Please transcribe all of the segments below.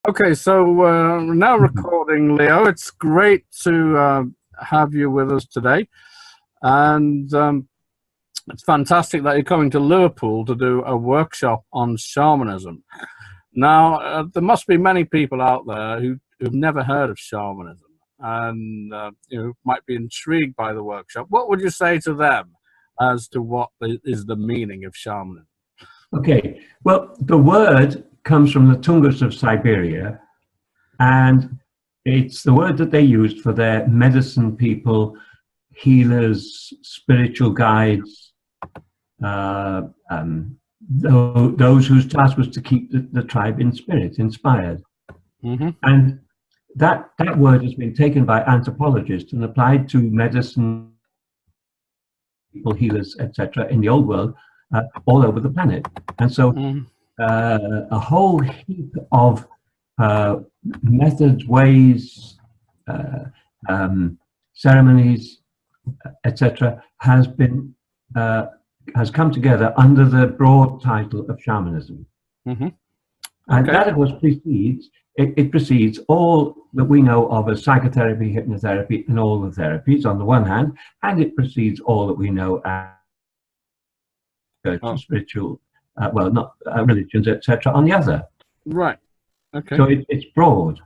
Okay, so we're now recording, Leo. It's great to have you with us today, and it's fantastic that you're coming to Liverpool to do a workshop on shamanism. Now, there must be many people out there who've never heard of shamanism and might be intrigued by the workshop. What would you say to them as to what is the meaning of shamanism? Okay, well, the word comes from the Tungus of Siberia, and it's the word that they used for their medicine people, healers, spiritual guides, those whose task was to keep the tribe in spirit, inspired. Mm-hmm. And that word has been taken by anthropologists and applied to medicine people, healers, etc., in the old world, all over the planet. And so a whole heap of methods, ways, ceremonies, etc., has come together under the broad title of shamanism. Mm-hmm. And Okay. that, of course, precedes all that we know of as psychotherapy, hypnotherapy, and all the therapies on the one hand, and it precedes all that we know as spiritual, well, not religions, etc., on the other. Right. Okay. So it's broad.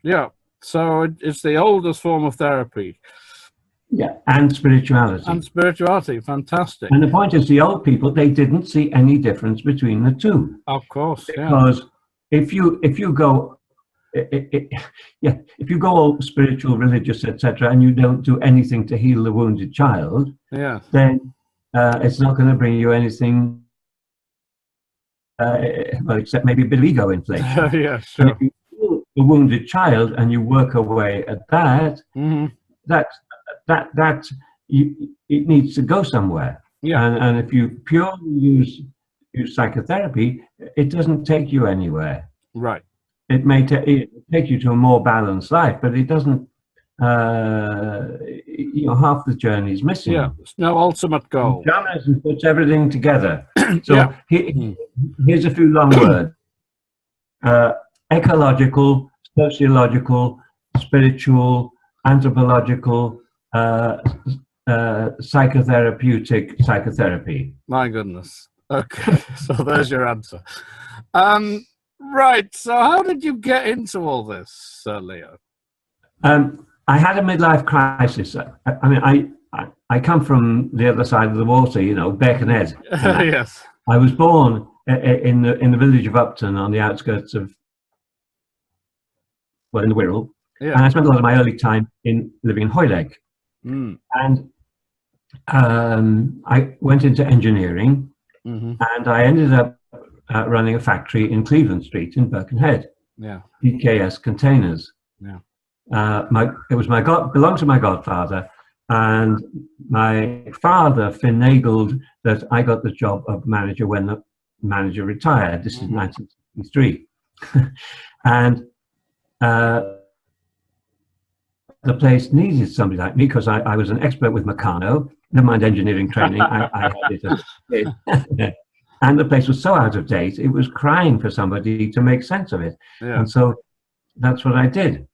Yeah. So it's the oldest form of therapy. Yeah, and spirituality. And spirituality, fantastic. And the point is, the old people, they didn't see any difference between the two. Of course, because if you go, if you go all spiritual, religious, etc., and you don't do anything to heal the wounded child, then it's not going to bring you anything. Well, except maybe a bit of ego inflation. Yeah, sure. And if you heal the wounded child and you work away at that, it needs to go somewhere. Yeah. And if you purely use psychotherapy, it doesn't take you anywhere. Right. It may take you to a more balanced life, but it doesn't. Half the journey is missing. Yeah, it's no ultimate goal. Shamanism puts everything together. So here's a few long words: ecological, sociological, spiritual, anthropological, psychotherapeutic psychotherapy. My goodness. Okay, so there's your answer. Right. So how did you get into all this, Leo? I had a midlife crisis. I mean, I come from the other side of the water, Birkenhead. Yes. I was born in the village of Upton on the outskirts of, in the Wirral. Yeah. And I spent a lot of my early time living in Hoylake. And I went into engineering, and I ended up running a factory in Cleveland Street in Birkenhead. Yeah. PKS Containers. Yeah. Belonged to my godfather, and my father finagled that I got the job of manager when the manager retired. This is 1963. And the place needed somebody like me because I was an expert with Meccano, never mind engineering training. I had it. And the place was so out of date, it was crying for somebody to make sense of it. Yeah. And so that's what I did.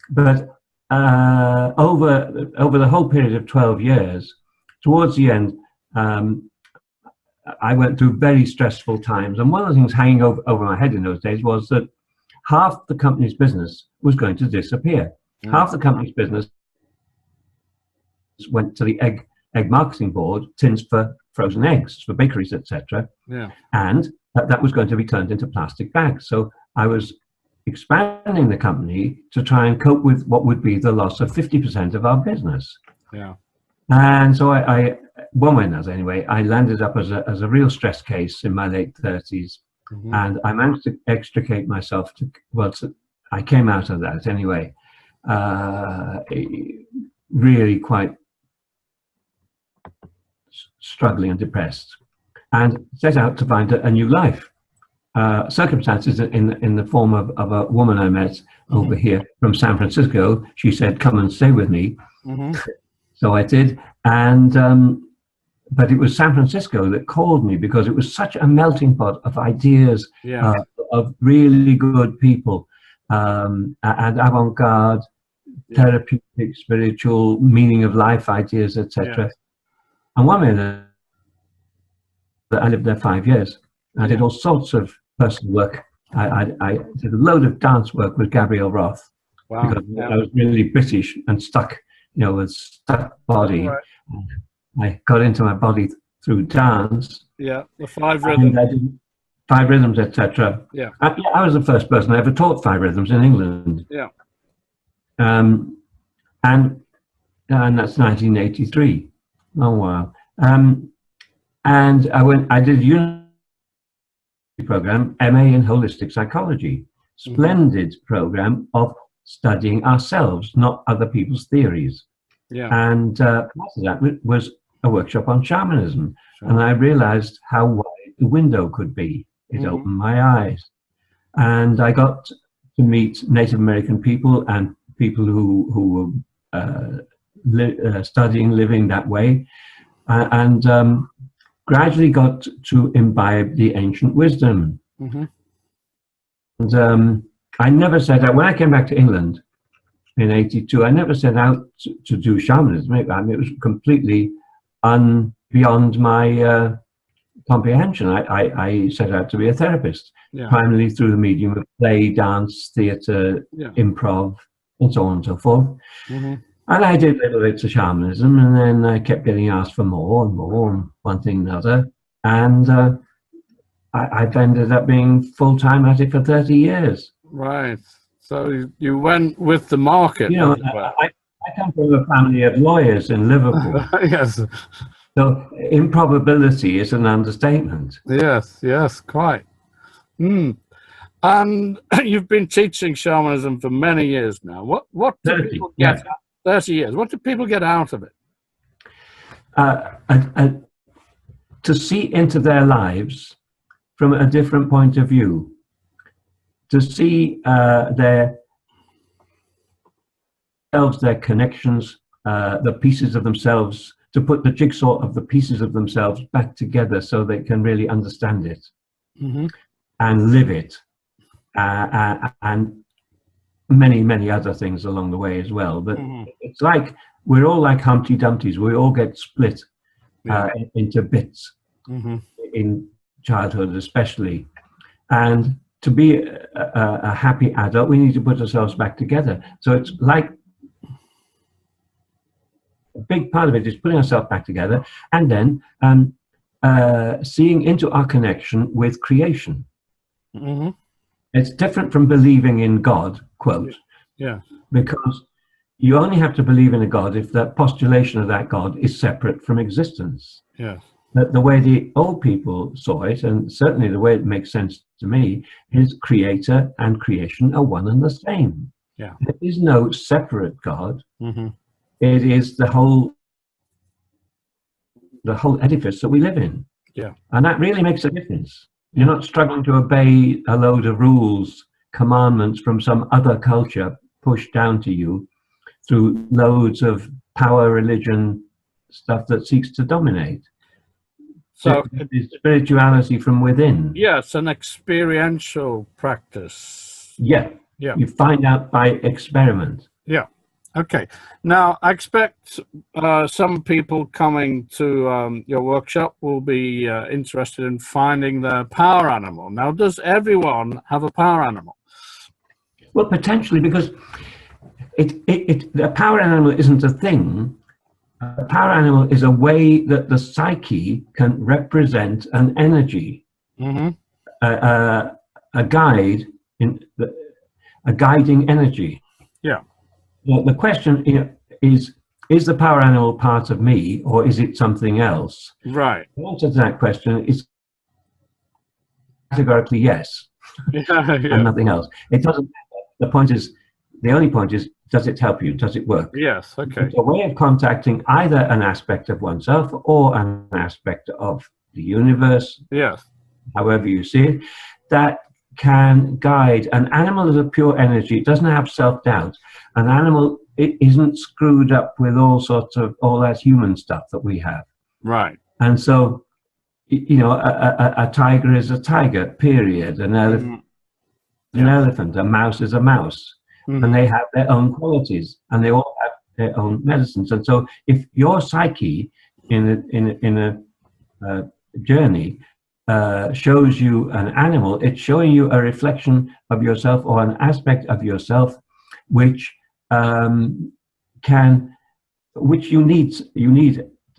But over the whole period of 12 years, towards the end, I went through very stressful times. And one of the things hanging over my head in those days was that half the company's business was going to disappear. Half the company's business went to the egg marketing board, tins for frozen eggs, for bakeries, etc. Yeah. And that was going to be turned into plastic bags. So I was expanding the company to try and cope with what would be the loss of 50% of our business. Yeah. And so I one way or another anyway, I landed up as a real stress case in my late 30s. And I managed to extricate myself I came out of that anyway, really quite struggling and depressed, and set out to find a new life. Circumstances in the form of a woman I met over here from San Francisco. She said, "Come and stay with me." So I did, and but it was San Francisco that called me because it was such a melting pot of ideas, of really good people, and avant-garde, therapeutic, spiritual, meaning of life ideas, etc. And one minute, I lived there 5 years. I did all sorts of personal work. I did a load of dance work with Gabrielle Roth, because I was really British and stuck, with stuck body. Right. I got into my body through dance. Yeah, the 5 rhythms. And I did 5 rhythms, etc. Yeah. I was the first person I ever taught 5 rhythms in England. Yeah. And that's 1983. Oh wow. And I did a university program, MA in holistic psychology. Splendid program of studying ourselves, not other people's theories. Yeah. And part of that was a workshop on shamanism. Sure. And I realized how wide the window could be. It opened my eyes. And I got to meet Native American people and people who were studying, living that way. And gradually got to imbibe the ancient wisdom. And I never set out, when I came back to England in '82, I never set out to do shamanism. I mean, it was completely beyond my comprehension. I set out to be a therapist, primarily through the medium of play, dance, theatre, improv, and so on and so forth. And I did little bits of shamanism, and then I kept getting asked for more and more, and one thing and another. And I've ended up being full-time at it for 30 years. Right. So you went with the market. I come from a family of lawyers in Liverpool. Yes. So improbability is an understatement. Yes, quite. And you've been teaching shamanism for many years now. What do 30, people get? 30 years. What do people get out of it? To see into their lives from a different point of view, to see their connections, the pieces of themselves, to put the jigsaw of the pieces of themselves back together so they can really understand it and live it, and many other things along the way as well. But it's like we're all like Humpty Dumptys. We all get split into bits in childhood, especially. And to be a happy adult, we need to put ourselves back together. So it's like a big part of it is putting ourselves back together, and then seeing into our connection with creation. It's different from believing in God, quote. Yeah. Because you only have to believe in a God if the postulation of that God is separate from existence. Yeah. The way the old people saw it, and certainly the way it makes sense to me, is creator and creation are one and the same. Yeah. There is no separate God. It is the whole edifice that we live in. Yeah. And that really makes a difference. You're not struggling to obey a load of rules, commandments from some other culture pushed down to you through loads of power, religion, stuff that seeks to dominate. So it's spirituality from within. Yeah, it's an experiential practice. Yeah. You find out by experiment. Yeah. Okay. Now, I expect some people coming to your workshop will be interested in finding their power animal. Now, does everyone have a power animal? Well, potentially, because the power animal isn't a thing. A power animal is a way that the psyche can represent an energy, a guide, a guiding energy. Yeah. Well, the question is the power animal part of me, or is it something else? Right. The answer to that question is categorically yes, and nothing else. It doesn't. The only point is, does it help you? Does it work? Yes. Okay. It's a way of contacting either an aspect of oneself or an aspect of the universe. Yes. However you see it, that can guide. An animal is a pure energy. It doesn't have self-doubt. An animal, it isn't screwed up with all that human stuff that we have. Right. And so, a tiger is a tiger, period. An elephant An elephant, a mouse is a mouse, and they have their own qualities, and they all have their own medicines. And so, if your psyche in a journey shows you an animal, it's showing you a reflection of yourself or an aspect of yourself, which which you need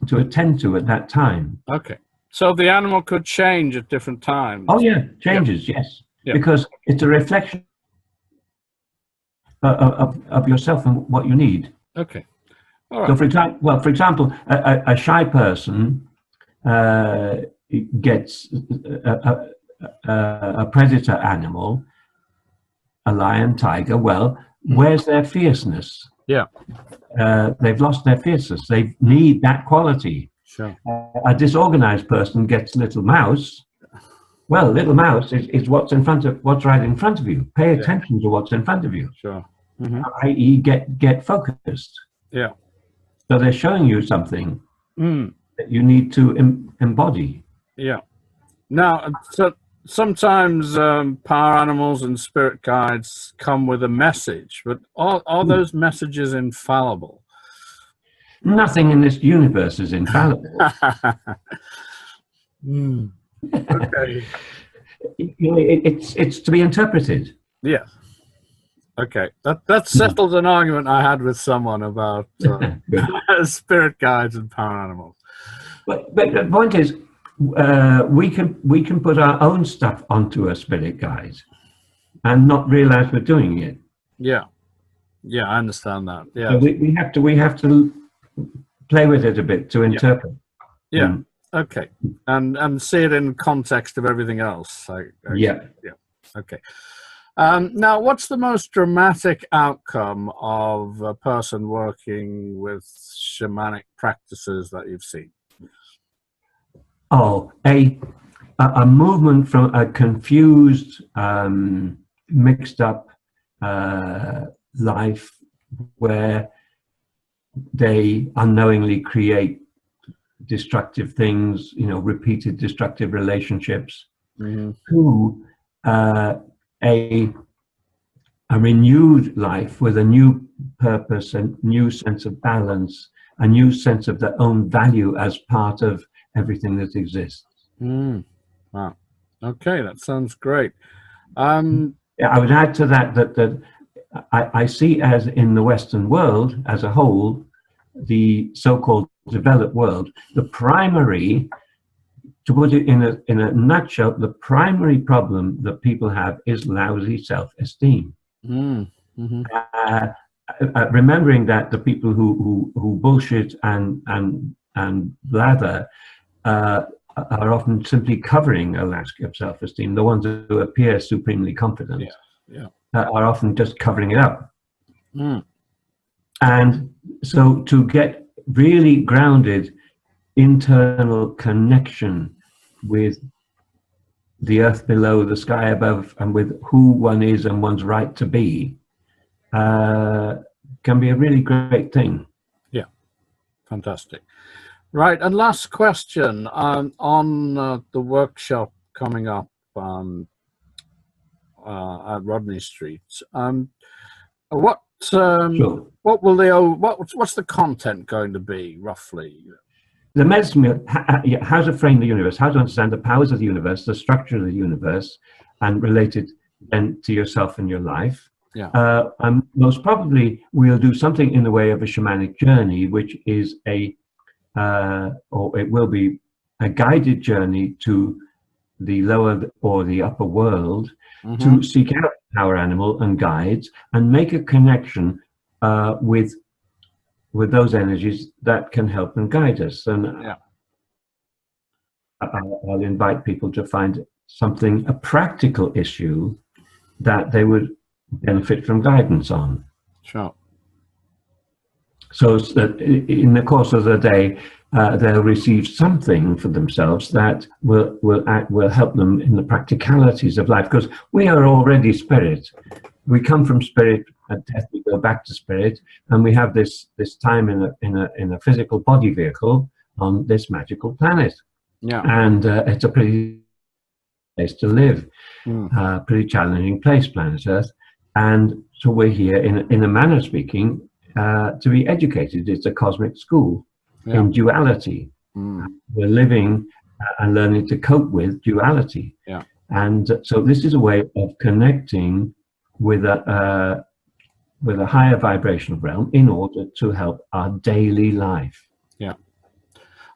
to attend to at that time. Okay. So the animal could change at different times. Oh yeah, changes, yes. Yeah. Because it's a reflection of yourself and what you need. Okay. All right. So for example, a shy person gets a predator animal, a lion, tiger. Well, where's their fierceness? Yeah. They've lost their fierceness. They need that quality. Sure. A disorganized person gets little mouse. Well, little mouse is what's right in front of you. Pay attention to what's in front of you. Sure. I.e., get focused. Yeah. So they're showing you something that you need to embody. Yeah. Now, so sometimes power animals and spirit guides come with a message, but are those messages infallible? Nothing in this universe is infallible. Okay. It's to be interpreted. Yeah. Okay. That settles an argument I had with someone about spirit guides and power animals. But the point is, we can put our own stuff onto a spirit guide and not realize we're doing it. Yeah. Yeah, I understand that. Yeah. So we have to play with it a bit to interpret. Yeah. Okay. And see it in context of everything else. Yeah. Okay. Now, what's the most dramatic outcome of a person working with shamanic practices that you've seen? Oh, a movement from a confused, mixed up life where they unknowingly create destructive things, repeated destructive relationships, to a renewed life with a new purpose and new sense of balance, a new sense of their own value as part of everything that exists. Wow. Okay, that sounds great. I would add to that I see as in the Western world as a whole, the so-called developed world, the primary, to put it in a nutshell, the primary problem that people have is lousy self-esteem. Remembering that the people who bullshit and blather are often simply covering a lack of self-esteem. The ones who appear supremely confident are often just covering it up. And so to get really grounded internal connection with the earth below, the sky above, and with who one is and one's right to be, can be a really great thing. Yeah. Fantastic. Right, and last question on the workshop coming up at Rodney Street. What's the content going to be roughly? The medicine wheel, how to frame the universe, how to understand the powers of the universe, the structure of the universe, and related then to yourself and your life. Yeah. Most probably we'll do something in the way of a shamanic journey, which is or it will be a guided journey to the lower or the upper world to seek out power animal and guides and make a connection with those energies that can help and guide us. And I'll invite people to find something, a practical issue that they would benefit from guidance on. Sure. So that in the course of the day, they'll receive something for themselves that will help them in the practicalities of life. Because we are already spirit. We come from spirit. At death, we go back to spirit, and we have this time in a physical body vehicle on this magical planet. Yeah. And it's a pretty place to live. Mm. Pretty challenging place, planet Earth. And so we're here, in a manner of speaking, to be educated. It's a cosmic school in duality. We're living and learning to cope with duality. Yeah. And so this is a way of connecting with a higher vibrational realm in order to help our daily life. Yeah.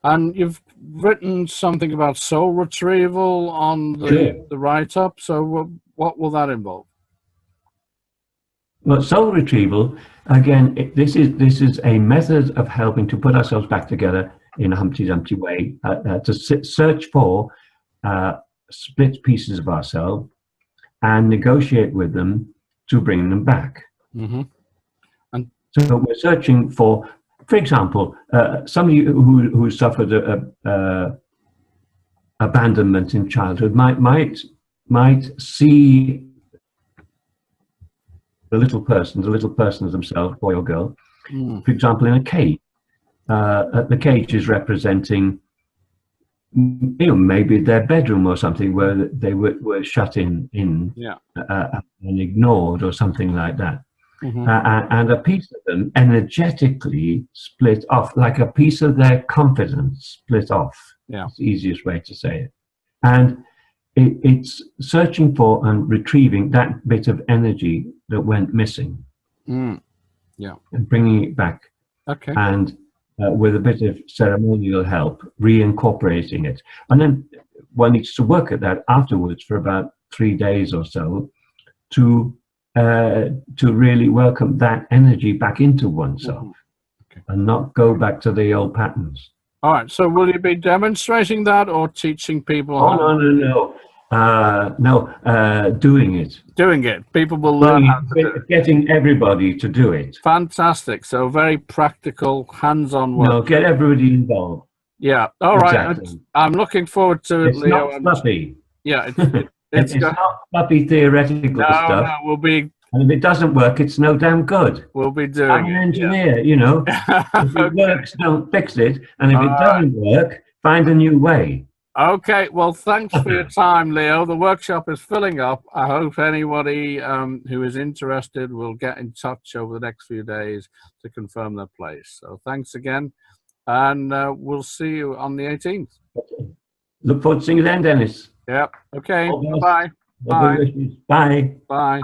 And you've written something about soul retrieval on the write-up. So what will that involve? Well, soul retrieval, again, this is a method of helping to put ourselves back together in a Humpty Dumpty way, to search for split pieces of ourselves and negotiate with them to bring them back. Mm-hmm. And so we're searching for example, somebody who suffered abandonment in childhood might see the little person themselves, boy or girl, for example, in a cage. The cage is representing, maybe their bedroom or something where they were shut in and ignored or something like that. Mm-hmm. And a piece of them energetically split off, like a piece of their confidence split off. Yeah. It's the easiest way to say it. And it's searching for and retrieving that bit of energy that went missing. Yeah. And bringing it back. Okay. And with a bit of ceremonial help, reincorporating it. And then one needs to work at that afterwards for about 3 days or so to really welcome that energy back into oneself. Okay. And not go back to the old patterns. All right. So will you be demonstrating that or teaching people? Doing it. Doing it. People will learn how to do it. Getting everybody to do it. Fantastic. So very practical, hands-on work. No, get everybody involved. Yeah. All right. Exactly. I'm looking forward to it, It's Leo. not fluffy. Yeah. It's not fluffy theoretical stuff. No, we'll be. And if it doesn't work, it's no damn good. We'll be doing I'm an engineer, you know. If it works, don't fix it. And if it doesn't work, find a new way. Okay. Well, thanks for your time, Leo. The workshop is filling up. I hope anybody who is interested will get in touch over the next few days to confirm their place. So thanks again. And we'll see you on the 18th. Okay. Look forward to seeing you then, Dennis. Yep. Okay. Bye. Bye. Bye. Bye. Bye.